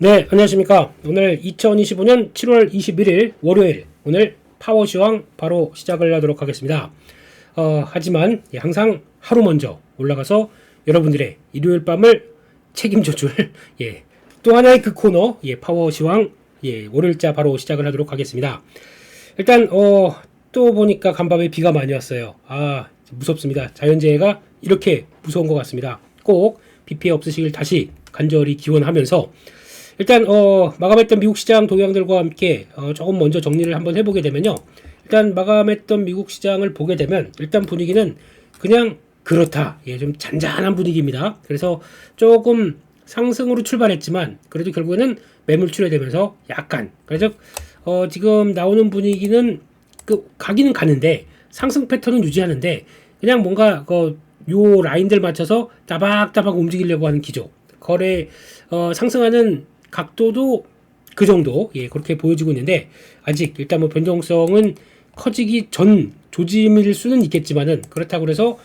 네, 안녕하십니까. 오늘 2025년 7월 21일 월요일, 오늘 파워시황 바로 시작을 하도록 하겠습니다. 하지만 항상 하루 먼저 올라가서 여러분들의 일요일 밤을 책임져 줄 또 하나의 그 코너 파워시황 월요일자 바로 시작을 하도록 하겠습니다. 일단 또 보니까 간밤에 비가 많이 왔어요. 무섭습니다. 자연재해가 이렇게 무서운 것 같습니다. 꼭 비 피해 없으시길 다시 간절히 기원하면서 일단 마감했던 미국 시장 동향들과 함께 조금 먼저 정리를 한번 해보게 되면요. 일단 마감했던 미국 시장을 보게 되면 일단 분위기는 그냥 그렇다. 좀 잔잔한 분위기입니다. 그래서 조금 상승으로 출발했지만 그래도 결국에는 매물출에 되면서 약간 그래서 지금 나오는 분위기는 가기는 가는데 상승 패턴은 유지하는데 그냥 뭔가 요 라인들 맞춰서 따박따박 움직이려고 하는 기조. 거래 상승하는 각도도 그 정도 그렇게 보여지고 있는데 아직 일단 뭐 변동성은 커지기 전 조짐일 수는 있겠지만은 그렇다고 해서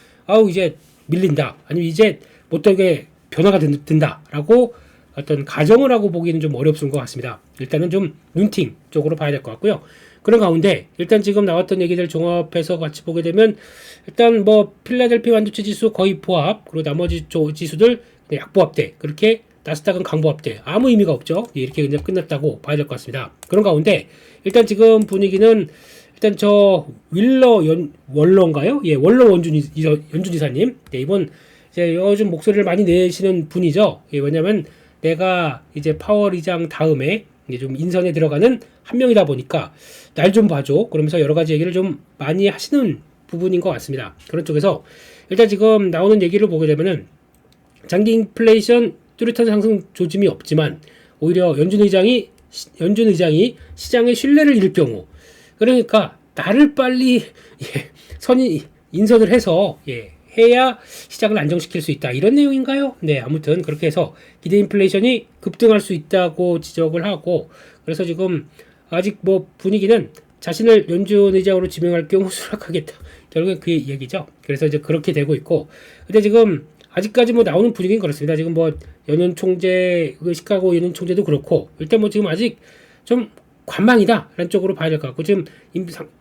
이제 밀린다 아니면 이제 못되게 변화가 된다라고 어떤 가정을 하고 보기는 좀 어렵은 것 같습니다. 일단은 좀 눈팅 쪽으로 봐야 될 것 같고요. 그런 가운데 일단 지금 나왔던 얘기들 종합해서 같이 보게 되면 일단 뭐 필라델피아 반도체 지수 거의 보합 그리고 나머지 지수들 약보합대 그렇게 나스닥은 강보합대 아무 의미가 없죠. 이렇게 그냥 끝났다고 봐야 될 것 같습니다. 그런 가운데 일단 지금 분위기는 일단 저 월러인가요? 월러 연준이사님 이번 이제 요즘 목소리를 많이 내시는 분이죠. 왜냐면 내가 이제 파월 의장 다음에 이제 좀 인선에 들어가는 한 명이다 보니까 날 좀 봐줘. 그러면서 여러 가지 얘기를 좀 많이 하시는 부분인 것 같습니다. 그런 쪽에서 일단 지금 나오는 얘기를 보게 되면은 장기 인플레이션 뚜렷한 상승 조짐이 없지만 오히려 연준 의장이 시장의 신뢰를 잃을 경우 그러니까 나를 빨리 인선을 해서 해야 시장을 안정시킬 수 있다 이런 내용인가요? 네, 아무튼 그렇게 해서 기대 인플레이션이 급등할 수 있다고 지적을 하고 그래서 지금 아직 뭐 분위기는 자신을 연준 의장으로 지명할 경우 수락하겠다 결국엔 그 얘기죠. 그래서 이제 그렇게 되고 있고 근데 지금 아직까지 뭐 나오는 분위기는 그렇습니다. 지금 뭐 연준 총재 시카고 연준 총재도 그렇고 일단 뭐 지금 아직 좀 관망이다라는 쪽으로 봐야 될 것 같고 지금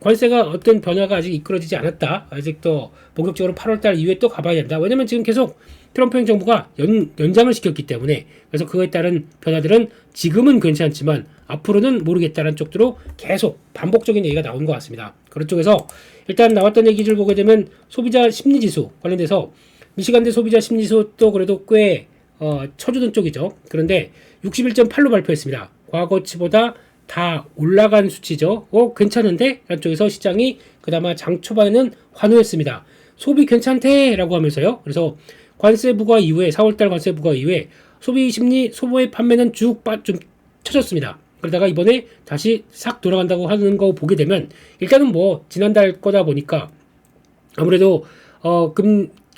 관세가 어떤 변화가 아직 이끌어지지 않았다. 아직 또 본격적으로 8월달 이후에 또 가봐야 된다. 왜냐면 지금 계속 트럼프 행정부가 연장을 시켰기 때문에 그래서 그거에 따른 변화들은 지금은 괜찮지만 앞으로는 모르겠다는 쪽으로 계속 반복적인 얘기가 나오는 것 같습니다. 그런 쪽에서 일단 나왔던 얘기를 보게 되면 소비자 심리지수 관련돼서 미시간대 소비자 심리지수 또 그래도 꽤 쳐주던 쪽이죠. 그런데 61.8로 발표했습니다. 과거치보다 다 올라간 수치죠. 괜찮은데? 라는 쪽에서 시장이 그나마 장 초반에는 환호했습니다. 소비 괜찮대! 라고 하면서요. 그래서 관세 부과 이후에 4월달 관세 부과 이후에 소비 심리, 소모의 판매는 쭉 좀 쳐졌습니다. 그러다가 이번에 다시 싹 돌아간다고 하는 거 보게 되면 일단은 뭐 지난달 거다 보니까 아무래도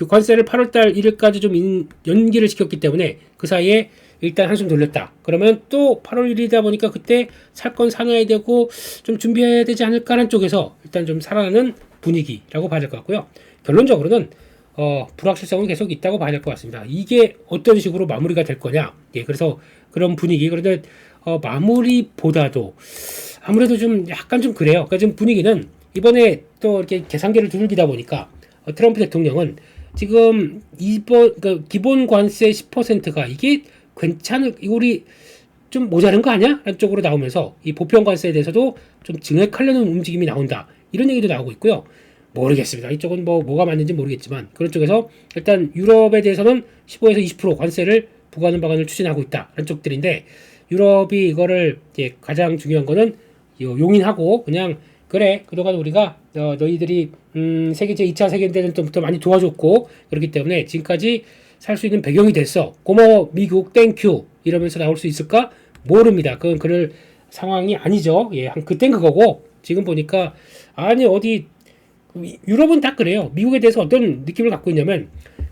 관세를 8월달 1일까지 좀 연기를 시켰기 때문에 그 사이에 일단 한숨 돌렸다. 그러면 또 8월 1일이다 보니까 그때 살 건 사놔야 되고 좀 준비해야 되지 않을까라는 쪽에서 일단 좀 살아나는 분위기라고 봐야 될 것 같고요. 결론적으로는 불확실성은 계속 있다고 봐야 될 것 같습니다. 이게 어떤 식으로 마무리가 될 거냐. 그래서 그런 분위기. 그런데 마무리보다도 아무래도 좀 약간 좀 그래요. 그러니까 지금 분위기는 이번에 또 이렇게 계산기를 두들기다 보니까 트럼프 대통령은 지금 그러니까 기본 관세 10%가 이게 우리 좀 모자른 거 아니야? 라는 쪽으로 나오면서 이 보편 관세에 대해서도 좀 증액하려는 움직임이 나온다. 이런 얘기도 나오고 있고요. 모르겠습니다. 이쪽은 뭐가 맞는지 모르겠지만 그런 쪽에서 일단 유럽에 대해서는 15에서 20% 관세를 부과하는 방안을 추진하고 있다. 라는 쪽들인데 유럽이 이거를 가장 중요한 거는 용인하고 그냥 그래 그동안 우리가 너희들이 세계제 2차 세계대전 때부터 많이 도와줬고 그렇기 때문에 지금까지 살 수 있는 배경이 됐어. 고마워 미국 땡큐 이러면서 나올 수 있을까? 모릅니다. 그건 그럴 상황이 아니죠. 그땐 그거고 지금 보니까 아니 어디 유럽은 딱 그래요. 미국에 대해서 어떤 느낌을 갖고 있냐면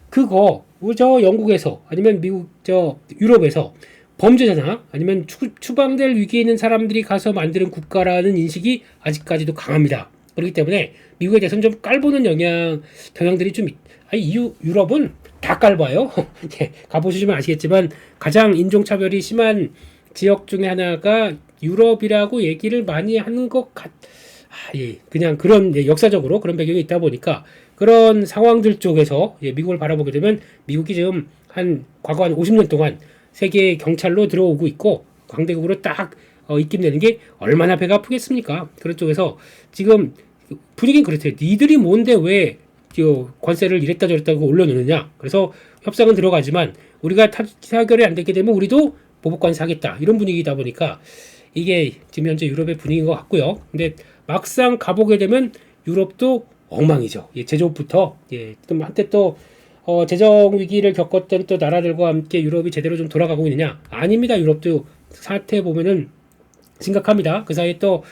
그거 저 영국에서 아니면 미국 유럽에서 범죄잖아 아니면 추방될 위기에 있는 사람들이 가서 만드는 국가라는 인식이 아직까지도 강합니다. 그렇기 때문에 미국에 대해서는 좀 깔보는 경향들이 좀 유럽은 다 깔봐요. 가보시면 아시겠지만 가장 인종차별이 심한 지역 중에 하나가 유럽이라고 얘기를 많이 하는 것 예, 그냥 그런 예, 역사적으로 그런 배경이 있다 보니까 그런 상황들 쪽에서 예, 미국을 바라보게 되면 미국이 지금 과거 한 50년 동안 세계 경찰로 들어오고 있고 강대국으로 딱 입김내는 게 얼마나 배가 아프겠습니까? 그런 쪽에서 지금 분위기는 그렇대요. 니들이 뭔데 왜 관세를 이랬다 저랬다 고 올려놓느냐. 그래서 협상은 들어가지만 우리가 타결이 안 되게 되면 우리도 보복 관세 하겠다. 이런 분위기다 보니까 이게 지금 현재 유럽의 분위기인 것 같고요. 근데 막상 가보게 되면 유럽도 엉망이죠. 예, 제조업부터 예, 좀 한때 또 재정 위기를 겪었던 또 나라들과 함께 유럽이 제대로 좀 돌아가고 있느냐? 아닙니다. 유럽도 사태 보면은 심각합니다. 그 사이에 또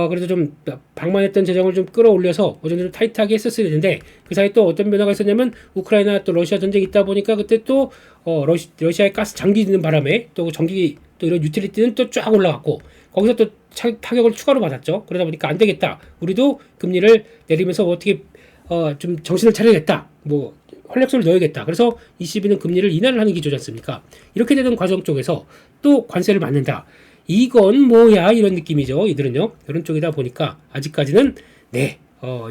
그래도 좀 방만했던 재정을 좀 끌어올려서 어느 정도 좀 타이트하게 했었어야 되는데 그 사이에 또 어떤 변화가 있었냐면 우크라이나 또 러시아 전쟁이 있다 보니까 그때 또 러시아의 가스 장기 있는 바람에 또 전기 또 이런 유틸리티는 또 쫙 올라갔고 거기서 또 타격을 추가로 받았죠. 그러다 보니까 안 되겠다. 우리도 금리를 내리면서 어떻게 좀 정신을 차려야겠다. 뭐 활력소를 넣어야겠다. 그래서 ECB는 금리를 인하를 하는 기조지 않습니까? 이렇게 되는 과정 쪽에서 또 관세를 받는다. 이건 뭐야 이런 느낌이죠. 이들은요. 이런 쪽이다 보니까 아직까지는 네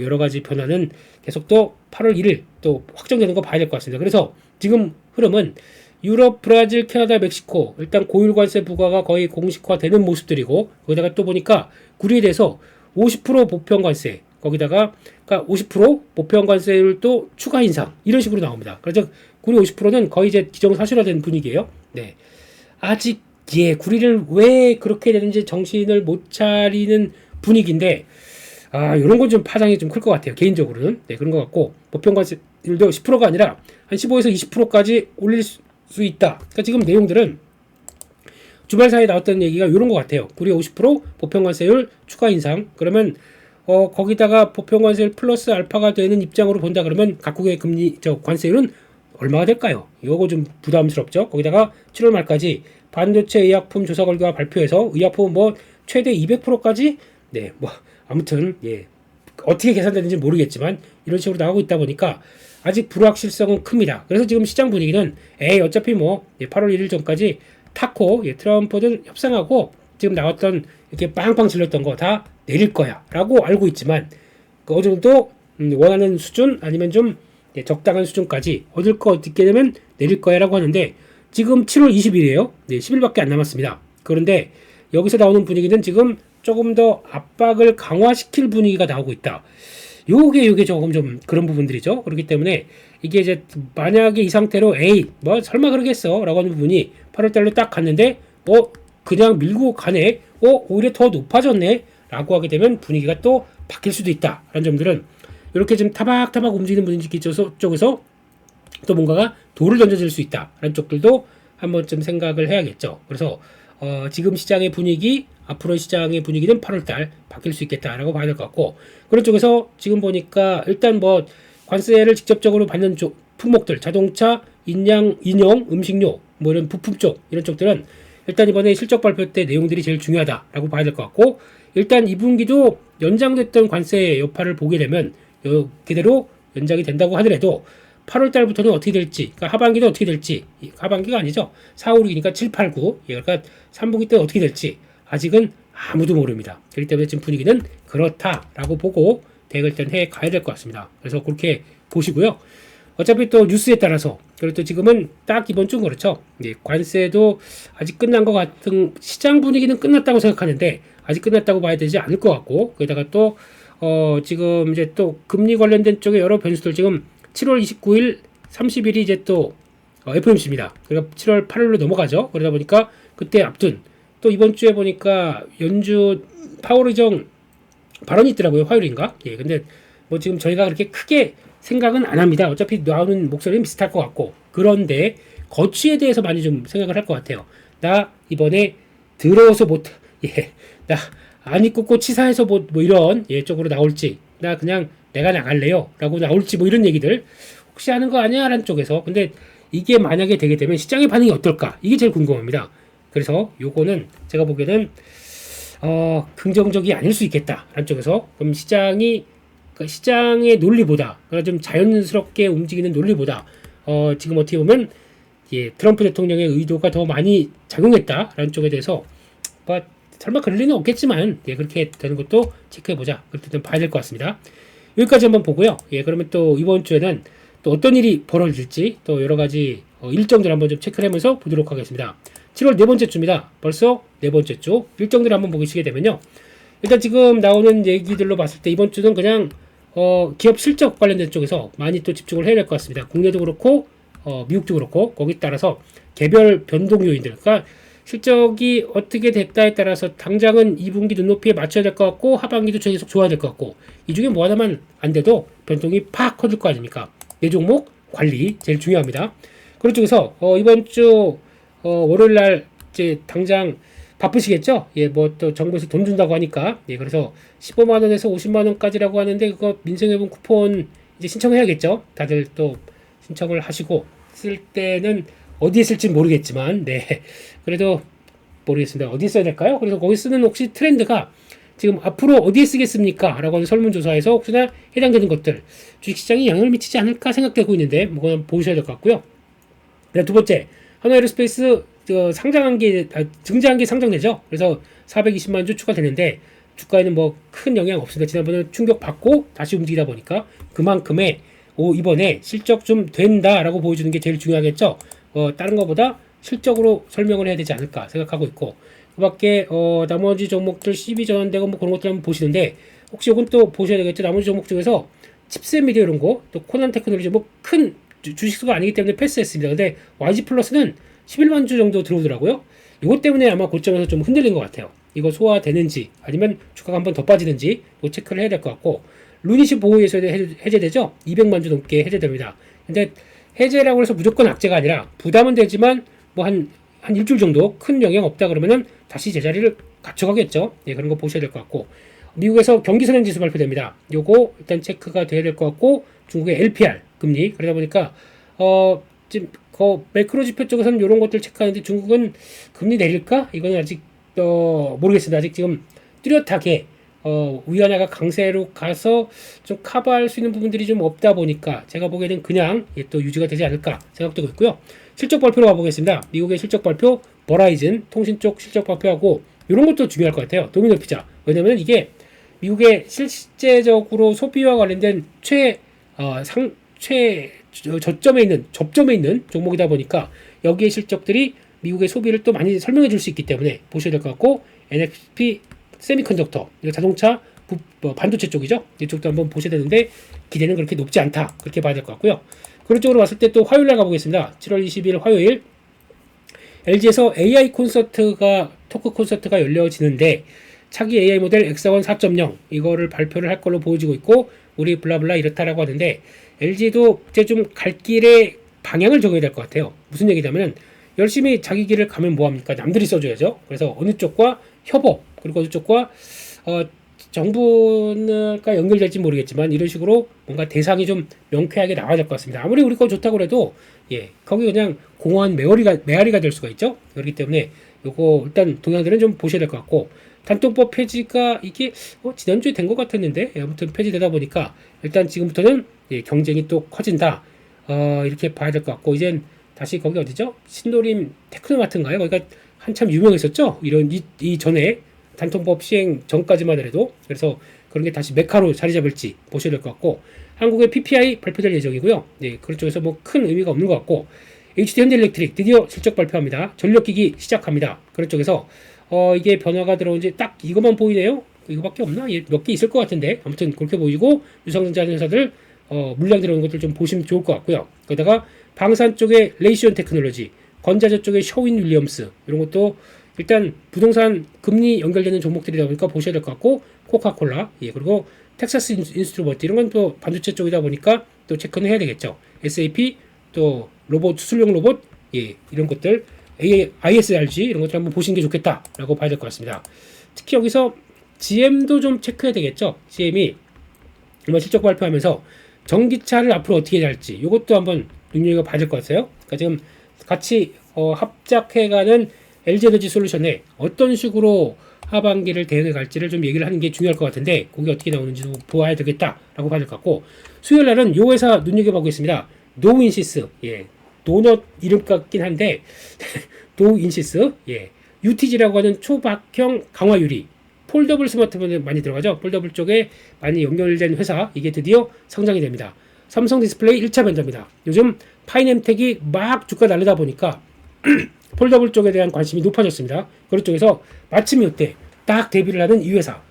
여러 가지 변화는 계속 또 8월 1일 또 확정되는 거 봐야 될 것 같습니다. 그래서 지금 흐름은 유럽, 브라질, 캐나다, 멕시코 일단 고율 관세 부과가 거의 공식화되는 모습들이고 거기다가 또 보니까 구리에 대해서 50% 보편 관세 거기다가 그러니까 50% 보편 관세율 또 추가 인상 이런 식으로 나옵니다. 그래서 구리 50%는 거의 이제 기정사실화된 분위기예요. 네. 아직 예, 구리를 왜 그렇게 되는지 정신을 못 차리는 분위기인데 이런 건 좀 파장이 좀 클 것 같아요. 개인적으로는. 네, 그런 것 같고 보편 관세율도 10%가 아니라 한 15에서 20%까지 올릴 수 있다. 그러니까 지금 내용들은 주말 사이에 나왔던 얘기가 이런 것 같아요. 구리 50% 보편 관세율 추가 인상. 그러면 거기다가 보편 관세율 플러스 알파가 되는 입장으로 본다 그러면 각국의 관세율은 얼마가 될까요? 이거 좀 부담스럽죠. 거기다가 7월 말까지 반도체 의약품 조사 결과 발표해서 의약품은 뭐 최대 200%까지 네, 뭐 아무튼 예. 어떻게 계산되는지 모르겠지만 이런 식으로 나오고 있다 보니까 아직 불확실성은 큽니다. 그래서 지금 시장 분위기는 어차피 뭐 8월 1일 전까지 타코 트럼프든 협상하고 지금 나왔던 이렇게 빵빵 질렀던 거 다 내릴 거야 라고 알고 있지만 그 어느 정도 원하는 수준 아니면 좀 적당한 수준까지 얻게 되면 내릴 거야 라고 하는데 지금 7월 20일이에요. 네, 10일밖에 안 남았습니다. 그런데 여기서 나오는 분위기는 지금 조금 더 압박을 강화시킬 분위기가 나오고 있다. 요게 조금 좀 그런 부분들이죠. 그렇기 때문에 이게 이제 만약에 이 상태로 뭐 설마 그러겠어 라고 하는 부분이 8월달로 딱 갔는데 그냥 밀고 가네 오히려 더 높아졌네 라고 하게 되면 분위기가 또 바뀔 수도 있다 라는 점들은 이렇게 좀 타박타박 움직이는 분위기 쪽에서 또 뭔가가 돌을 던져질 수 있다 라는 쪽들도 한번쯤 생각을 해야겠죠. 그래서 지금 시장의 분위기 앞으로 시장의 분위기는 8월달 바뀔 수 있겠다라고 봐야 될 것 같고 그런 쪽에서 지금 보니까 일단 뭐 관세를 직접적으로 받는 품목들 자동차, 인형, 음식료 뭐 이런 부품 쪽 이런 쪽들은 일단 이번에 실적 발표 때 내용들이 제일 중요하다라고 봐야 될 것 같고 일단 2분기도 연장됐던 관세 여파를 보게 되면 그대로 연장이 된다고 하더라도 8월 달부터는 어떻게 될지, 그러니까 하반기도 어떻게 될지, 하반기가 아니죠. 4, 5, 6이니까 7, 8, 9, 그러니까 3분기 때 어떻게 될지 아직은 아무도 모릅니다. 그렇기 때문에 지금 분위기는 그렇다라고 보고 대응을 일단 해 가야 될 것 같습니다. 그래서 그렇게 보시고요. 어차피 또 뉴스에 따라서 그리고 또 지금은 딱 이번 주 그렇죠. 관세도 아직 끝난 것 같은 시장 분위기는 끝났다고 생각하는데 아직 끝났다고 봐야 되지 않을 것 같고 거기다가 또 지금 이제 또 금리 관련된 쪽에 여러 변수들 지금 7월 29일, 30일이 이제 또 FOMC입니다. 그러니까 7월 8일로 넘어가죠. 그러다 보니까 그때 앞둔 또 이번 주에 보니까 연준 파월 의장 발언이 있더라고요. 화요일인가? 예, 근데 뭐 지금 저희가 그렇게 크게 생각은 안 합니다. 어차피 나오는 목소리는 비슷할 것 같고 그런데 거취에 대해서 많이 좀 생각을 할 것 같아요. 나 이번에 들어서 나 안 입고 치사해서 뭐 이런 쪽으로 나올지 나 그냥 내가 나갈래요 라고 나올지 뭐 이런 얘기들 혹시 하는 거 아니야 라는 쪽에서 근데 이게 만약에 되게 되면 시장의 반응이 어떨까 이게 제일 궁금합니다. 그래서 요거는 제가 보기에는 긍정적이 아닐 수 있겠다 라는 쪽에서 그럼 시장의 논리보다 그러니까 좀 자연스럽게 움직이는 논리보다 지금 어떻게 보면 예, 트럼프 대통령의 의도가 더 많이 작용했다라는 쪽에 대해서 뭐 설마 그럴 리는 없겠지만 예, 그렇게 되는 것도 체크해보자. 그렇게 좀 봐야 될 것 같습니다. 여기까지 한번 보고요. 예, 그러면 또 이번 주에는 또 어떤 일이 벌어질지 또 여러 가지 일정들 한번 좀 체크를 하면서 보도록 하겠습니다. 7월 네 번째 주입니다. 벌써 네 번째 주 일정들을 한번 보시게 되면요. 일단 지금 나오는 얘기들로 봤을 때 이번 주는 그냥 기업 실적 관련된 쪽에서 많이 또 집중을 해야 될 것 같습니다. 국내도 그렇고 미국도 그렇고 거기에 따라서 개별 변동 요인들, 그러니까 실적이 어떻게 됐다에 따라서 당장은 2분기 눈높이에 맞춰야 될 것 같고 하반기도 계속 좋아야 될 것 같고 이 중에 뭐 하나만 안 돼도 변동이 팍 커질 거 아닙니까? 내 종목 관리 제일 중요합니다. 그런 쪽에서 이번 주 월요일 날 이제 당장 바쁘시겠죠? 예, 뭐 또 정부에서 돈 준다고 하니까 예, 그래서 15만 원에서 50만 원까지라고 하는데 그거 민생회복 쿠폰 이제 신청해야겠죠? 다들 또 신청을 하시고 쓸 때는 어디에 쓸지 모르겠지만 네, 그래도 모르겠습니다. 어디에 써야 될까요? 그래서 거기 쓰는 혹시 트렌드가 지금 앞으로 어디에 쓰겠습니까? 라고 하는 설문조사에서 혹시나 해당되는 것들 주식시장에 영향을 미치지 않을까 생각되고 있는데 뭐 그냥 보셔야 될 것 같고요. 두 번째, 한화에어스페이스 상장한 게 증자한 게 상장되죠. 그래서 420만 주 추가되는데 주가에는 뭐 큰 영향 없습니다. 지난번에 충격 받고 다시 움직이다 보니까 그만큼의 이번에 실적 좀 된다라고 보여주는 게 제일 중요하겠죠. 다른 것보다 실적으로 설명을 해야 되지 않을까 생각하고 있고 그밖에 나머지 종목들 12 전환되고 뭐 그런 것들 한번 보시는데 혹시 이건 또 보셔야 되겠죠. 나머지 종목 중에서 칩셋 미디어 이런 거 또 코난 테크놀로지 뭐 큰 주식수가 아니기 때문에 패스했습니다. 근데 YG 플러스는 11만 주 정도 들어오더라고요. 이것 때문에 아마 고점에서 좀 흔들린 것 같아요. 이거 소화되는지 아니면 주가가 한 번 더 빠지는지 뭐 체크를 해야 될 것 같고 루닛이 보호에서 해제되죠. 200만 주 넘게 해제됩니다. 근데 해제라고 해서 무조건 악재가 아니라 부담은 되지만 뭐 한 일주일 정도 큰 영향 없다 그러면은 다시 제자리를 갖춰가겠죠. 예, 그런 거 보셔야 될 것 같고 미국에서 경기선행지수 발표됩니다. 요거 일단 체크가 돼야 될 것 같고 중국의 LPR 금리 그러다 보니까 지금 매크로 지표 쪽에서는 이런 것들 체크하는데 중국은 금리 내릴까? 이거는 아직 모르겠습니다. 아직 지금 뚜렷하게 위안화가 강세로 가서 좀 커버할 수 있는 부분들이 좀 없다 보니까 제가 보기에는 그냥 또 유지가 되지 않을까 생각되고 있고요. 실적 발표로 가보겠습니다. 미국의 실적 발표, 버라이즌 통신 쪽 실적 발표하고 이런 것도 중요할 것 같아요. 도미노 피자. 왜냐면 이게 미국의 실제적으로 소비와 관련된 접점에 있는 종목이다 보니까 여기에 실적들이 미국의 소비를 또 많이 설명해 줄 수 있기 때문에 보셔야 될 것 같고 NXP 세미컨덕터, 자동차 반도체 쪽이죠. 이쪽도 한번 보셔야 되는데 기대는 그렇게 높지 않다. 그렇게 봐야 될 것 같고요. 그런 쪽으로 봤을 때 또 화요일 날 가보겠습니다. 7월 20일 화요일 LG에서 AI 토크 콘서트가 열려지는데 차기 AI 모델 X1 4.0 이거를 발표를 할 걸로 보여지고 있고 우리 블라블라 이렇다라고 하는데 LG도 이제 좀 갈 길에 방향을 정해야 될 것 같아요. 무슨 얘기냐면은 열심히 자기 길을 가면 뭐합니까? 남들이 써줘야죠. 그래서 어느 쪽과 협업 그리고 어느 쪽과 정부가 연결될지 모르겠지만 이런 식으로 뭔가 대상이 좀 명쾌하게 나와야 될 것 같습니다. 아무리 우리 거 좋다고 해도 예 거기 그냥 공허한 메아리가 될 수가 있죠. 그렇기 때문에 요거 일단 동향들은 좀 보셔야 될 것 같고 단통법 폐지가 이게 지난주에 된 것 같았는데 아무튼 폐지되다 보니까 일단 지금부터는 예, 경쟁이 또 커진다 이렇게 봐야 될 것 같고 이젠 다시 거기 어디죠? 신도림 테크노마트인가요? 거기가 한참 유명했었죠. 이런 이 전에 단통법 시행 전까지만 해도 그래서 그런 게 다시 메카로 자리 잡을지 보셔야 될 것 같고 한국의 PPI 발표될 예정이고요. 네, 그런 쪽에서 뭐 큰 의미가 없는 것 같고 HD 현대일렉트릭 드디어 실적 발표합니다. 전력기기 시작합니다. 그런 쪽에서 이게 변화가 들어온지 딱 이것만 보이네요. 이거밖에 없나? 몇 개 있을 것 같은데 아무튼 그렇게 보이고 유상증자 회사들 물량 들어오는 것들 좀 보시면 좋을 것 같고요. 거기다가 방산 쪽에 레이시온 테크놀로지, 건자재 쪽에 셔윈 윌리엄스 이런 것도 일단 부동산 금리 연결되는 종목들이다 보니까 보셔야 될 것 같고 코카콜라 예 그리고 텍사스 인스트루먼트 이런 건 또 반도체 쪽이다 보니까 또 체크는 해야 되겠죠. SAP 또 로봇 수술용 로봇 예 이런 것들 ISRG 이런 것들 한번 보시는 게 좋겠다라고 봐야 될 것 같습니다. 특히 여기서 GM도 좀 체크해야 되겠죠. GM이 이번 실적 발표하면서 전기차를 앞으로 어떻게 할지 이것도 한번 눈여겨봐야 될 것 같아요. 그러니까 지금 같이 합작해가는 LG에너지 솔루션에 어떤 식으로 하반기를 대응해 갈지를 좀 얘기를 하는 게 중요할 것 같은데 그게 어떻게 나오는지도 보아야 되겠다라고 봐야 될 것 같고 수요일 날은 요 회사 눈여겨보고 있습니다. 노윈시스 예 도넛 이름 같긴 한데 도인시스, 예, UTG라고 하는 초박형 강화 유리 폴더블 스마트폰에 많이 들어가죠. 폴더블 쪽에 많이 연결된 회사, 이게 드디어 상장이 됩니다. 삼성 디스플레이 1차 변자입니다. 요즘 파이nem텍이 막 주가 날리다 보니까 폴더블 쪽에 대한 관심이 높아졌습니다. 그런 쪽에서 마침 이때 딱 데뷔를 하는 이 회사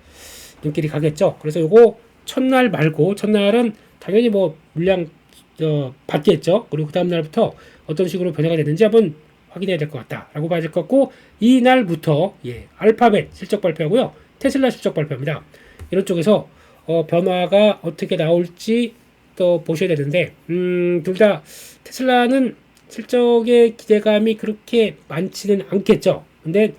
눈길이 가겠죠. 그래서 요거 첫날 말고, 첫날은 당연히 뭐 물량 받겠죠. 그리고 그 다음 날부터 어떤 식으로 변화가 되는지 한번 확인해야 될 것 같다라고 봐야 될 것 같고, 이날부터 예, 알파벳 실적 발표하고요, 테슬라 실적 발표입니다. 이런 쪽에서 변화가 어떻게 나올지 또 보셔야 되는데, 둘 다 테슬라는 실적의 기대감이 그렇게 많지는 않겠죠. 근데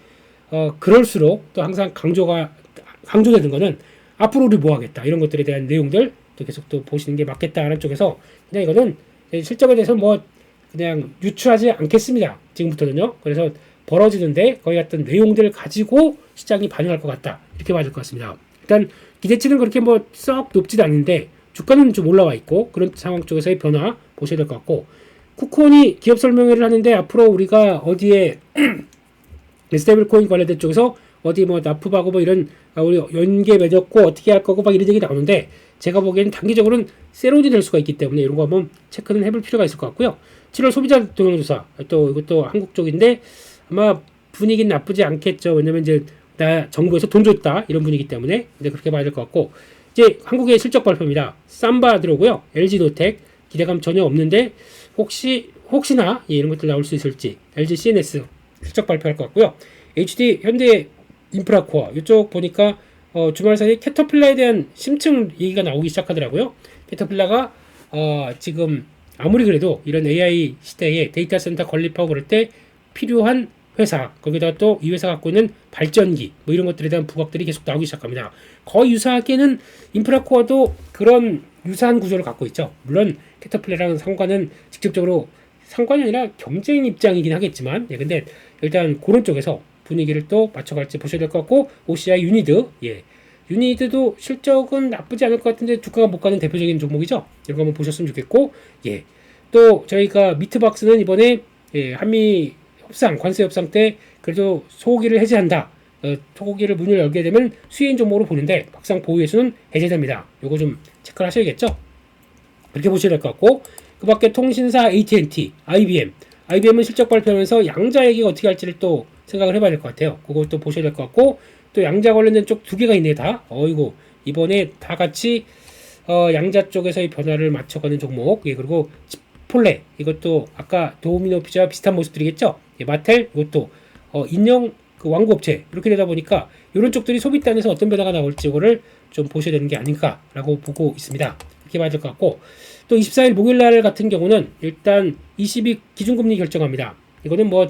그럴수록 또 항상 강조되는 거는 앞으로 우리 뭐 하겠다, 이런 것들에 대한 내용들 또 계속 또 보시는 게 맞겠다라는 쪽에서 그냥 이거는 실적에 대해서 뭐 그냥 유추하지 않겠습니다. 지금부터는요. 그래서 벌어지는데 거기 같은 내용들을 가지고 시장이 반영할 것 같다, 이렇게 봐야 될 것 같습니다. 일단 기대치는 그렇게 뭐 썩 높지도 않는데 주가는 좀 올라와 있고, 그런 상황 쪽에서의 변화 보셔야 될 것 같고, 쿠콘이 기업 설명회를 하는데 앞으로 우리가 어디에 스테이블 코인 관련된 쪽에서 어디 뭐 납품하고 뭐 이런 우리 연계 맺었고 어떻게 할 거고 막 이런 얘기 나오는데, 제가 보기에는 단기적으로는 세론이 될 수가 있기 때문에 이런 거 한번 체크는 해볼 필요가 있을 것 같고요. 7월 소비자 동향조사, 또 이것도 한국 쪽인데 아마 분위기는 나쁘지 않겠죠. 왜냐면 이제 정부에서 돈 줬다 이런 분위기 때문에. 근데 그렇게 봐야 될 것 같고, 이제 한국의 실적 발표입니다. 삼바 들어오고요, LG노텍 기대감 전혀 없는데 혹시나 예, 이런 것들 나올 수 있을지, LG CNS 실적 발표할 것 같고요. HD 현대 인프라코어 이쪽 보니까 주말 사이에 캐터필라에 대한 심층 얘기가 나오기 시작하더라고요. 캐터필라가 지금 아무리 그래도 이런 AI 시대에 데이터 센터 건립하고 그럴 때 필요한 회사, 거기다가 또 이 회사가 갖고 있는 발전기 뭐 이런 것들에 대한 부각들이 계속 나오기 시작합니다. 거의 유사하게는 인프라코어도 그런 유사한 구조를 갖고 있죠. 물론 캐터필라랑 상관은 직접적으로 상관이 아니라 경쟁 입장이긴 하겠지만, 예, 근데 일단 그런 쪽에서 분위기를 또 맞춰갈지 보셔야 될 것 같고, OCI 유니드, 예, 유니드도 실적은 나쁘지 않을 것 같은데 주가가 못 가는 대표적인 종목이죠. 이런 거 한번 보셨으면 좋겠고, 예, 또 저희가 미트박스는 이번에 예, 한미 협상, 관세 협상 때 그래도 소고기를 해제한다, 소고기를 문을 열게 되면 수혜인 종목으로 보는데 막상 보유회수는 해제됩니다. 요거 좀 체크를 하셔야겠죠. 그렇게 보셔야 될 것 같고, 그 밖에 통신사 AT&T, IBM은 실적 발표하면서 양자 얘기가 어떻게 할지를 또 생각을 해봐야 될 것 같아요. 그것도 보셔야 될 것 같고, 또 양자 관련된 쪽 두 개가 있네 다. 어이고 이번에 다 같이 양자 쪽에서의 변화를 맞춰가는 종목. 예, 그리고 치폴레 이것도 아까 도미노 피자와 비슷한 모습들이겠죠. 예, 마텔 이것도 인형 그 왕구 업체, 이렇게 되다 보니까 이런 쪽들이 소비단에서 어떤 변화가 나올지 이거를 좀 보셔야 되는 게 아닌가라고 보고 있습니다. 이렇게 봐야 될 것 같고, 또 24일 목요일날 같은 경우는 일단 22 기준금리 결정합니다. 이거는 뭐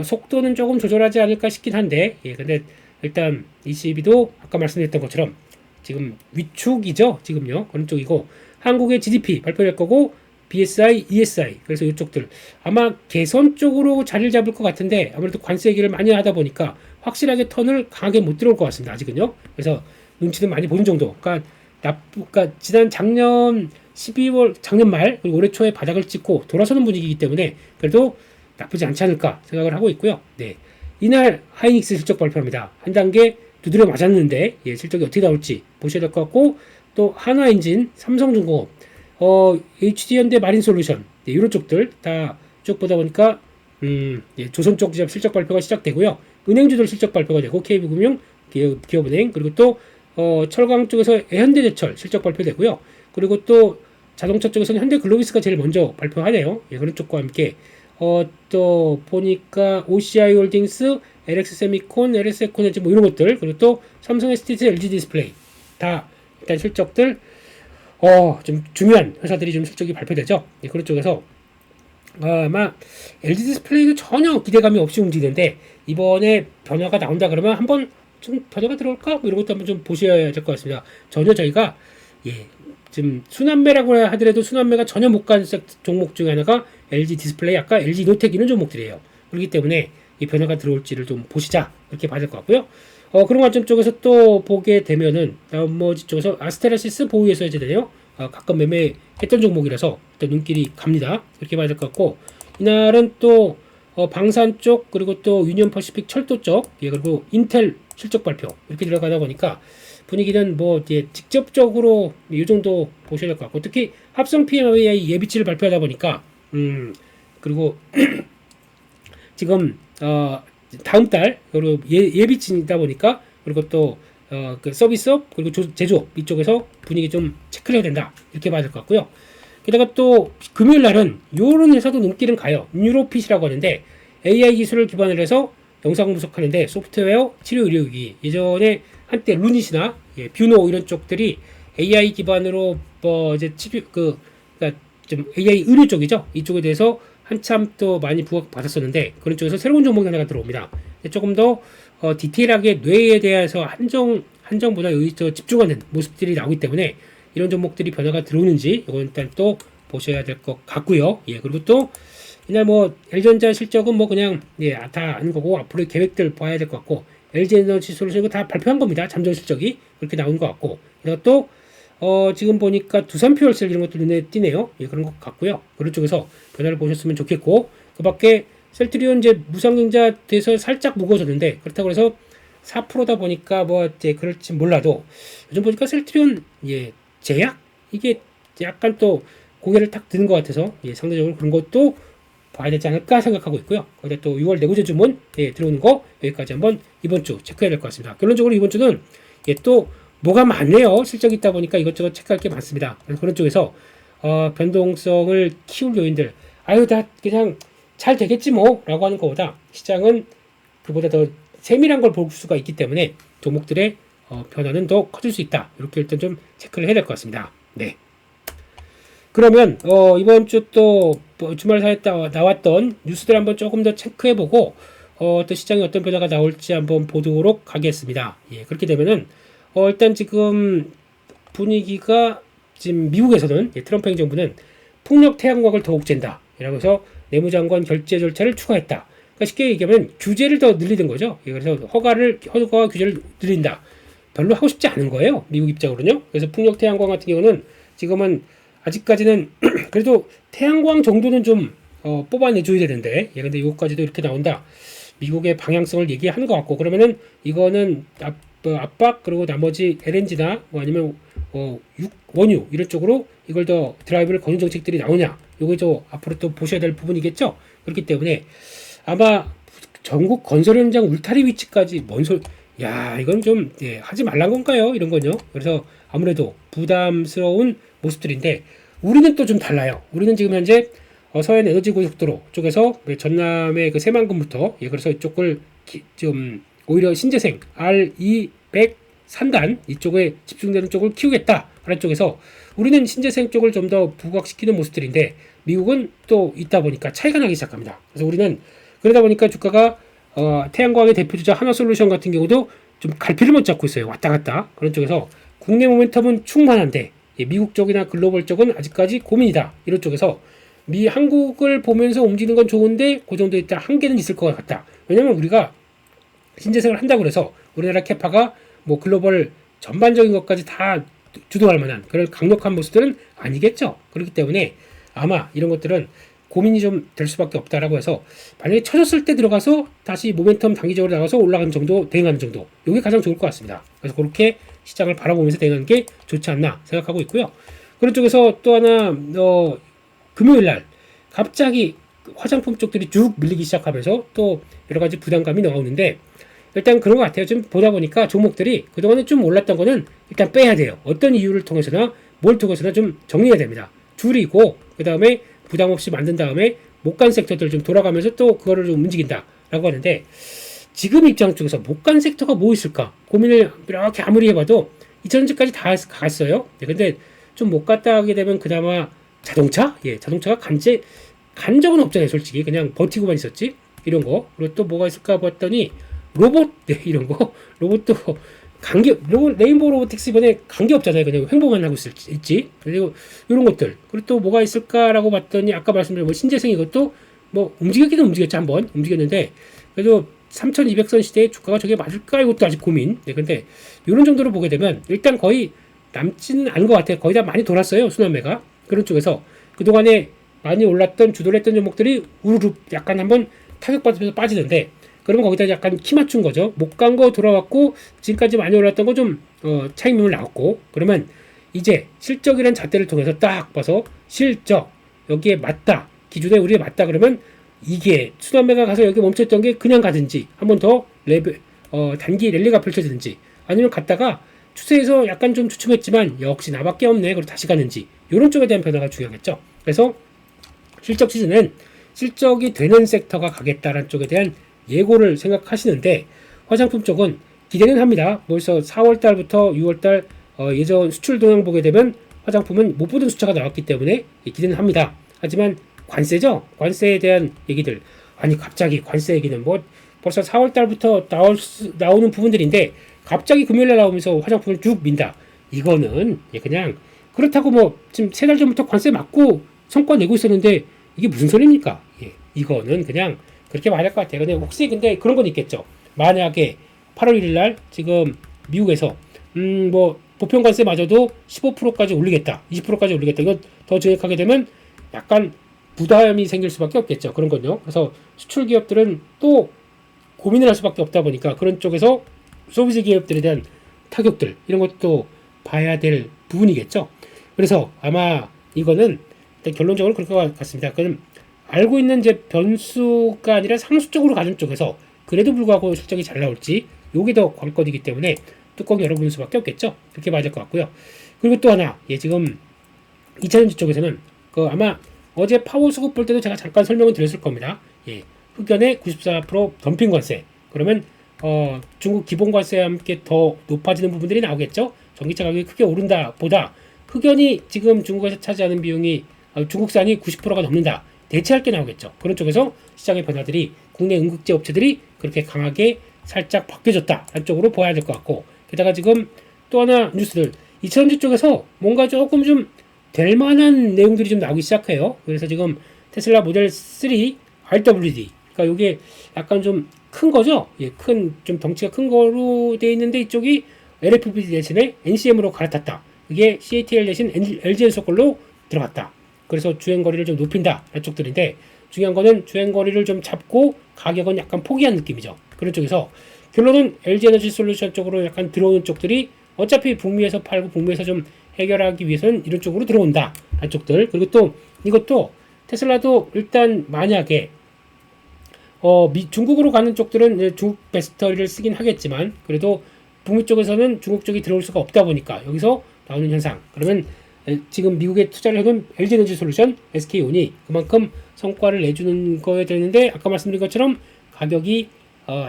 속도는 조금 조절하지 않을까 싶긴 한데, 예, 근데 일단 22도 아까 말씀드렸던 것처럼 지금 위축이죠. 지금요. 그런 쪽이고, 한국의 GDP 발표될 거고, BSI, ESI, 그래서 이쪽들 아마 개선 쪽으로 자리를 잡을 것 같은데, 아무래도 관세 얘기를 많이 하다 보니까 확실하게 턴을 강하게 못 들어올 것 같습니다. 아직은요. 그래서 눈치는 많이 보는 정도. 그러니까 지난 작년 12월, 작년 말 그리고 올해 초에 바닥을 찍고 돌아서는 분위기이기 때문에 그래도 나쁘지 않지 않을까 생각을 하고 있고요. 네, 이날 하이닉스 실적 발표합니다. 한 단계 두드려 맞았는데, 예, 실적이 어떻게 나올지 보셔야 될 것 같고, 또 한화엔진, 삼성중공업, HD현대 마린솔루션, 네, 이런 쪽들 다 쭉 보다 보니까 예, 조선 쪽 실적 발표가 시작되고요. 은행주들 실적 발표가 되고, KB금융, 기업은행, 그리고 또 철강 쪽에서 현대제철 실적 발표되고요. 그리고 또 자동차 쪽에서는 현대글로비스가 제일 먼저 발표하네요. 예, 그런 쪽과 함께 또 보니까 OCI 홀딩스, LX세미콘, LS에코너지 뭐 이런 것들, 그리고 또 삼성 SDT, LG 디스플레이 다 일단 실적들 좀 중요한 회사들이 좀 실적이 발표되죠. 예, 그런 쪽에서 아마 LG 디스플레이는 전혀 기대감이 없이 움직이는데 이번에 변화가 나온다 그러면 한번 좀 변화가 들어올까? 뭐 이런 것도 한번 좀 보셔야 될 것 같습니다. 전혀 저희가 지금 순환매라고 하더라도 순환매가 전혀 못 간 종목 중에 하나가 LG 디스플레이, 아까 LG 노텍 이런 종목들이에요. 그렇기 때문에 이 변화가 들어올지를 좀 보시자, 이렇게 봐야 될 것 같고요. 그런 관점 쪽에서 또 보게 되면은 나머지 쪽에서 아스테라시스 보유해서 해제되네요. 가끔 매매했던 종목이라서 일단 눈길이 갑니다. 이렇게 봐야 될 것 같고, 이날은 또 방산 쪽, 그리고 또 유니온 퍼시픽 철도 쪽, 예, 그리고 인텔 실적 발표 이렇게 들어가다 보니까 분위기는 뭐 이제 직접적으로 이 정도 보셔야 될 것 같고, 특히 합성 PMI 예비치를 발표하다 보니까 그리고 지금 다음 달 그리고 예비치이다 보니까, 그리고 또 그 서비스업 그리고 제조업 이쪽에서 분위기 좀 체크를 해야 된다, 이렇게 봐야 될 것 같고요. 게다가 또 금요일 날은 요런 회사도 눈길은 가요. 뉴로핏이라고 하는데 AI 기술을 기반으로 해서 영상 분석하는데 소프트웨어 치료 의료기, 예전에 한때 루닛이나 뷰노 이런 쪽들이 AI 기반으로 이제 치료 그러니까 좀 AI 의료 쪽이죠. 이쪽에 대해서 한참 또 많이 부각받았었는데 그런 쪽에서 새로운 종목이 하나가 들어옵니다. 조금 더 디테일하게 뇌에 대해서 한정보다 더 집중하는 모습들이 나오기 때문에 이런 종목들이 변화가 들어오는지 이건 일단 또 보셔야 될 것 같고요. 예, 그리고 또 이날 뭐 LG전자 실적은 뭐 그냥 다 아는 거고 앞으로의 계획들 봐야 될 것 같고, LG에너지 솔루션 다 발표한 겁니다. 잠정 실적이 그렇게 나온 것 같고, 그리고 또 지금 보니까 두산 퓨얼셀 이런 것도 눈에 띄네요. 예, 그런 것 같고요. 그런 쪽에서 변화를 보셨으면 좋겠고, 그 밖에 셀트리온 이제 무상증자 돼서 살짝 무거워졌는데, 그렇다고 해서 4%다 보니까 뭐 이제 그럴지 몰라도 요즘 보니까 셀트리온 제약 이게 약간 또 고개를 탁 드는 것 같아서 상대적으로 그런 것도 봐야 되지 않을까 생각하고 있고요. 거기다 또 6월 내구재 주문 들어오는 거 여기까지 한번 이번 주 체크해야 될 것 같습니다. 결론적으로 이번 주는 또 뭐가 많네요. 실적이 있다 보니까 이것저것 체크할 게 많습니다. 그래서 그런 쪽에서 변동성을 키울 요인들, 다 그냥 잘 되겠지 뭐 라고 하는 것보다 시장은 그보다 더 세밀한 걸 볼 수가 있기 때문에 종목들의 변화는 더 커질 수 있다. 이렇게 일단 좀 체크를 해야 될 것 같습니다. 네. 그러면 이번 주 또 주말 사이에 나왔던 뉴스들 한번 조금 더 체크해보고 또 시장에 어떤 변화가 나올지 한번 보도록 하겠습니다. 예, 그렇게 되면은 일단 지금 분위기가 지금 미국에서는 트럼프 행정부는 풍력 태양광을 더욱 잰다 이라고 해서 내무장관 결재 절차를 추가했다. 그러니까 쉽게 얘기하면 규제를 더 늘리는 거죠. 예, 그래서 허가 규제를 늘린다. 별로 하고 싶지 않은 거예요. 미국 입장으로는요. 그래서 풍력 태양광 같은 경우는 지금은 아직까지는 그래도 태양광 정도는 좀 뽑아내줘야 되는데, 근데 이것까지도 이렇게 나온다. 미국의 방향성을 얘기하는 것 같고, 그러면은 이거는 압박 그리고 나머지 LNG나 뭐 아니면 원유 이런 쪽으로 이걸 더 드라이브를 거는 정책들이 나오냐, 요게 저 앞으로 또 보셔야 될 부분이겠죠. 그렇기 때문에 아마 전국 건설 현장 울타리 위치까지 이건 좀 하지 말란 건가요? 이런 건요. 그래서 아무래도 부담스러운 모습들인데, 우리는 또 좀 달라요. 우리는 지금 현재 서해안 에너지 고속도로 쪽에서 전남의 그 새만금부터 그래서 이쪽을 좀 오히려 신재생 R200 산단 이쪽에 집중되는 쪽을 키우겠다 하는 쪽에서 우리는 신재생 쪽을 좀 더 부각시키는 모습들인데, 미국은 또 있다 보니까 차이가 나기 시작합니다. 그래서 우리는 그러다 보니까 주가가 태양광의 대표주자 하나솔루션 같은 경우도 좀 갈피를 못 잡고 있어요. 왔다 갔다. 그런 쪽에서 국내 모멘텀은 충만한데 미국 쪽이나 글로벌 쪽은 아직까지 고민이다. 이런 쪽에서 한국을 보면서 움직이는 건 좋은데 그 정도 있다 한계는 있을 것 같다. 왜냐면 우리가 신재생을 한다고 해서 우리나라 캐파가 뭐 글로벌 전반적인 것까지 다 주도할 만한 그런 강력한 모습들은 아니겠죠. 그렇기 때문에 아마 이런 것들은 고민이 좀 될 수밖에 없다라고 해서, 만약에 쳐졌을 때 들어가서 다시 모멘텀 단기적으로 나가서 올라가는 정도, 대응하는 정도, 이게 가장 좋을 것 같습니다. 그래서 그렇게 시장을 바라보면서 대응하는 게 좋지 않나 생각하고 있고요. 그런 쪽에서 또 하나 금요일 날 갑자기 화장품 쪽들이 쭉 밀리기 시작하면서 또 여러 가지 부담감이 나오는데, 일단 그런 것 같아요. 좀 보다 보니까 종목들이 그동안에 좀 올랐던 거는 일단 빼야 돼요. 어떤 이유를 통해서나 뭘 통해서나 좀 정리해야 됩니다. 줄이고 그 다음에 부담 없이 만든 다음에 못 간 섹터들 좀 돌아가면서 또 그거를 좀 움직인다라고 하는데, 지금 입장 쪽에서 못 간 섹터가 뭐 있을까 고민을 이렇게 아무리 해봐도 2000년까지 다 갔어요. 근데 좀 못 갔다 하게 되면 그나마 자동차? 자동차가 간 적은 없잖아요. 솔직히 그냥 버티고만 있었지. 이런 거. 그리고 또 뭐가 있을까 봤더니 로봇, 이런 거. 로봇도 레인보우 로보틱스 이번에 관계 없잖아요. 그냥 횡보만 하고 있지. 그리고 이런 것들. 그리고 또 뭐가 있을까라고 봤더니 아까 말씀드린 뭐 신재생 이것도 뭐 움직였기는 움직였죠. 한번 움직였는데 그래도 3200선 시대에 주가가 저게 맞을까? 이것도 아직 고민. 네, 근데 이런 정도로 보게 되면 일단 거의 남지는 않은 것 같아요. 거의 다 많이 돌았어요. 순환매가. 그런 쪽에서 그동안에 많이 올랐던 주도를 했던 종목들이 우르르 약간 한번 타격받으면서 빠지는데, 그러면 거기다 약간 키 맞춘 거죠. 못 간 거 돌아왔고 지금까지 많이 올랐던 거 좀 차익률 나왔고, 그러면 이제 실적이라는 잣대를 통해서 딱 봐서 실적 여기에 맞다, 기준에 우리에 맞다, 그러면 이게 순환매가 가서 여기 멈췄던 게 그냥 가든지 한 번 더 단기 랠리가 펼쳐지든지, 아니면 갔다가 추세에서 약간 좀 주춤했지만 역시 나밖에 없네 그리고 다시 가는지, 이런 쪽에 대한 변화가 중요하겠죠. 그래서 실적 시즌은 실적이 되는 섹터가 가겠다라는 쪽에 대한 예고를 생각하시는데, 화장품 쪽은 기대는 합니다. 벌써 4월달부터 6월달 예전 수출 동향 보게 되면 화장품은 못 보던 숫자가 나왔기 때문에 기대는 합니다. 하지만 관세죠. 관세에 대한 얘기들, 아니 갑자기 관세 얘기는 뭐 벌써 4월달부터 나오는 부분들인데 갑자기 금요일날 나오면서 화장품을 쭉 민다. 이거는 그냥 그렇다고 뭐 지금 3달 전부터 관세 맞고 성과 내고 있었는데 이게 무슨 소리입니까? 이거는 그냥 그렇게 말할 것 같아요. 근데 혹시 근데 그런 건 있겠죠. 만약에 8월 1일 날 지금 미국에서 뭐 보편관세마저도 15%까지 올리겠다, 20%까지 올리겠다, 이거 더 정확하게 되면 약간 부담이 생길 수밖에 없겠죠. 그런 건요. 그래서 수출 기업들은 또 고민을 할 수밖에 없다 보니까 그런 쪽에서 소비재 기업들에 대한 타격들, 이런 것도 봐야 될 부분이겠죠. 그래서 아마 이거는 일단 결론적으로 그럴 것 같습니다. 그럼 알고 있는 이제 변수가 아니라 상수 쪽으로 가는 쪽에서 그래도 불구하고 실적이 잘 나올지, 요게 더 관건이기 때문에 뚜껑 열어보는 수밖에 없겠죠. 그렇게 봐야 될 것 같고요. 그리고 또 하나, 지금 2차전지 쪽에서는 아마 어제 파워 수급 볼 때도 제가 잠깐 설명을 드렸을 겁니다. 흑연의 94% 덤핑 관세. 그러면 중국 기본 관세와 함께 더 높아지는 부분들이 나오겠죠. 전기차 가격이 크게 오른다 보다 흑연이 지금 중국에서 차지하는 비용이 중국산이 90%가 넘는다. 대체할 게 나오겠죠. 그런 쪽에서 시장의 변화들이 국내 응급제 업체들이 그렇게 강하게 살짝 바뀌어졌다 한쪽으로 보아야 될 것 같고, 게다가 지금 또 하나 뉴스들 2차전지 쪽에서 뭔가 조금 좀 될 만한 내용들이 좀 나오기 시작해요. 그래서 지금 테슬라 모델 3 RWD, 그러니까 이게 약간 좀 큰 거죠. 큰 좀 덩치가 큰 거로 돼 있는데 이쪽이 LFP 대신에 NCM으로 갈아탔다. 이게 CATL 대신 LG엔소 걸로 들어갔다. 그래서 주행거리를 좀 높인다 이런 쪽들인데, 중요한 거는 주행거리를 좀 잡고 가격은 약간 포기한 느낌이죠. 그런 쪽에서 결론은 LG에너지 솔루션 쪽으로 약간 들어오는 쪽들이 어차피 북미에서 팔고 북미에서 좀 해결하기 위해서는 이런 쪽으로 들어온다 한 쪽들. 그리고 또 이것도 테슬라도 일단 만약에 중국으로 가는 쪽들은 이제 중국 배터리를 쓰긴 하겠지만, 그래도 북미 쪽에서는 중국 쪽이 들어올 수가 없다 보니까 여기서 나오는 현상, 그러면 지금 미국에 투자를 해둔 LG에너지 솔루션, SK온이 그만큼 성과를 내주는 거에 되는데, 아까 말씀드린 것처럼 가격이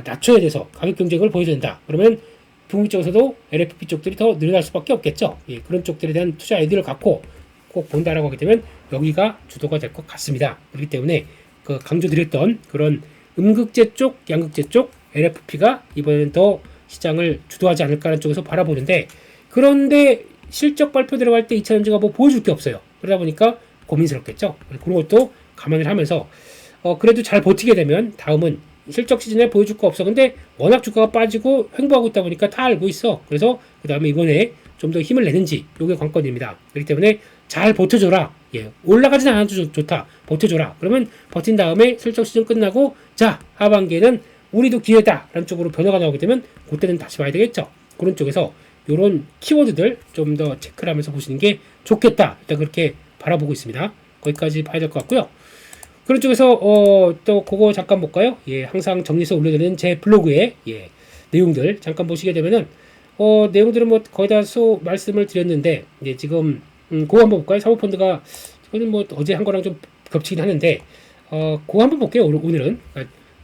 낮춰야 돼서 가격 경쟁을 보여야 된다. 그러면 북미 쪽에서도 LFP 쪽들이 더 늘어날 수밖에 없겠죠. 그런 쪽들에 대한 투자 아이디어를 갖고 꼭 본다라고 하게 되면 여기가 주도가 될 것 같습니다. 그렇기 때문에 강조드렸던 그런 음극재 쪽, 양극재 쪽 LFP가 이번에는 더 시장을 주도하지 않을까라는 쪽에서 바라보는데, 그런데 실적 발표 들어갈 때 2차전지가 뭐 보여줄 게 없어요. 그러다 보니까 고민스럽겠죠. 그런 것도 감안을 하면서 그래도 잘 버티게 되면 다음은 실적 시즌에 보여줄 거 없어. 근데 워낙 주가가 빠지고 횡보하고 있다 보니까 다 알고 있어. 그래서 그 다음에 이번에 좀 더 힘을 내는지, 이게 관건입니다. 그렇기 때문에 잘 버텨줘라. 올라가진 않아도 좋다. 버텨줘라. 그러면 버틴 다음에 실적 시즌 끝나고 자, 하반기에는 우리도 기회다 라는 쪽으로 변화가 나오게 되면 그때는 다시 봐야 되겠죠. 그런 쪽에서 이런 키워드들 좀 더 체크를 하면서 보시는 게 좋겠다. 일단 그렇게 바라보고 있습니다. 거기까지 봐야 될 것 같고요. 그런 쪽에서 또 그거 잠깐 볼까요? 항상 정리해서 올려드리는 제 블로그에 내용들 잠깐 보시게 되면은 내용들은 뭐 거의 다 말씀을 드렸는데, 지금 그거 한번 볼까요? 사모펀드가 이거는 뭐 어제 한 거랑 좀 겹치긴 하는데 그거 한번 볼게요. 오늘은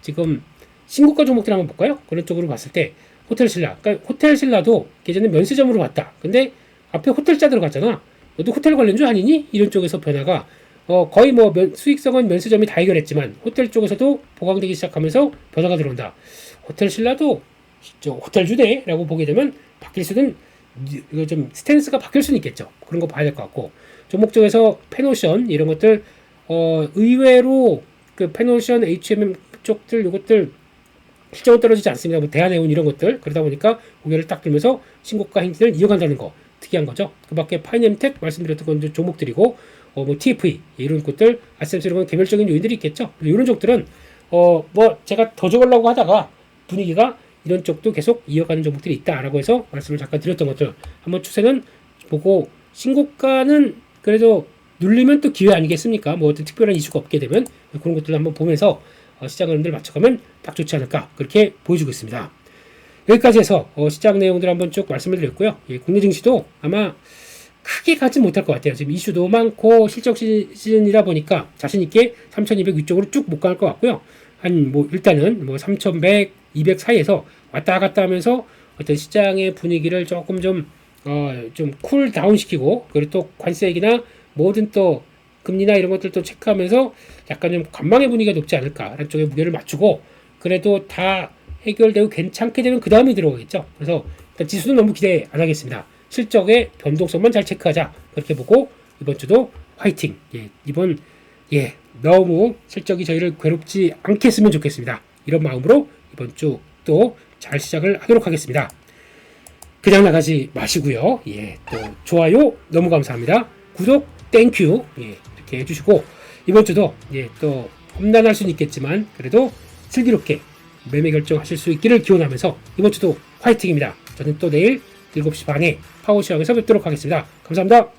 지금 신고가 종목들 한번 볼까요? 그런 쪽으로 봤을 때 호텔신라, 그러니까 호텔신라도 예전에 면세점으로 갔다. 근데 앞에 호텔자 들어갔잖아. 너도 호텔 관련주 아니니? 이런 쪽에서 변화가 거의 뭐 수익성은 면세점이 다 해결했지만 호텔 쪽에서도 보강되기 시작하면서 변화가 들어온다. 호텔신라도 호텔주네 라고 보게 되면 바뀔 수는, 이거 좀 스탠스가 바뀔 수는 있겠죠. 그런 거 봐야 될 것 같고, 종목 쪽에서 페노션 이런 것들 의외로 그 페노션, HMM 쪽들 이것들 실적은 떨어지지 않습니다. 뭐 대한해운 이런 것들 그러다 보니까 고개를 딱 들면서 신고가 행진을 이어간다는 거 특이한 거죠. 그밖에 파이nem텍 말씀드렸던 건 종목들이고 뭐 TFE 이런 것들 아셈스 이런 건 개별적인 요인들이 있겠죠. 이런 쪽들은 뭐 제가 더 적으려고 하다가 분위기가 이런 쪽도 계속 이어가는 종목들이 있다라고 해서 말씀을 잠깐 드렸던 것들 한번 추세는 보고 신고가는 그래도 눌리면 또 기회 아니겠습니까? 뭐 어떤 특별한 이슈가 없게 되면 그런 것들 한번 보면서 시장 흐름들 맞춰가면 딱 좋지 않을까 그렇게 보여주고 있습니다. 여기까지 해서 시장 내용들 한번 쭉 말씀을 드렸고요. 예, 국내 증시도 아마 크게 가지 못할 것 같아요. 지금 이슈도 많고 실적 시즌이다 보니까 자신 있게 3,200 위쪽으로 쭉 못 갈 것 같고요. 한 뭐 일단은 뭐 3,100, 200 사이에서 왔다 갔다 하면서 어떤 시장의 분위기를 조금 좀 쿨 다운 시키고 그리고 또 관세 얘기나 뭐든 또 금리나 이런 것들도 체크하면서 약간 좀 관망의 분위기가 높지 않을까라는 쪽에 무게를 맞추고 그래도 다 해결되고 괜찮게 되면 그 다음에 들어가겠죠. 그래서 일단 지수는 너무 기대 안 하겠습니다. 실적의 변동성만 잘 체크하자 그렇게 보고 이번 주도 화이팅. 이번 너무 실적이 저희를 괴롭지 않게 했으면 좋겠습니다. 이런 마음으로 이번 주 또 잘 시작을 하도록 하겠습니다. 그냥 나가지 마시고요. 또 좋아요 너무 감사합니다. 구독 땡큐 이렇게 해주시고 이번 주도 또 험난할 수는 있겠지만 그래도 슬기롭게 매매 결정하실 수 있기를 기원하면서 이번 주도 화이팅입니다. 저는 또 내일 7시 반에 파워시황에서 뵙도록 하겠습니다. 감사합니다.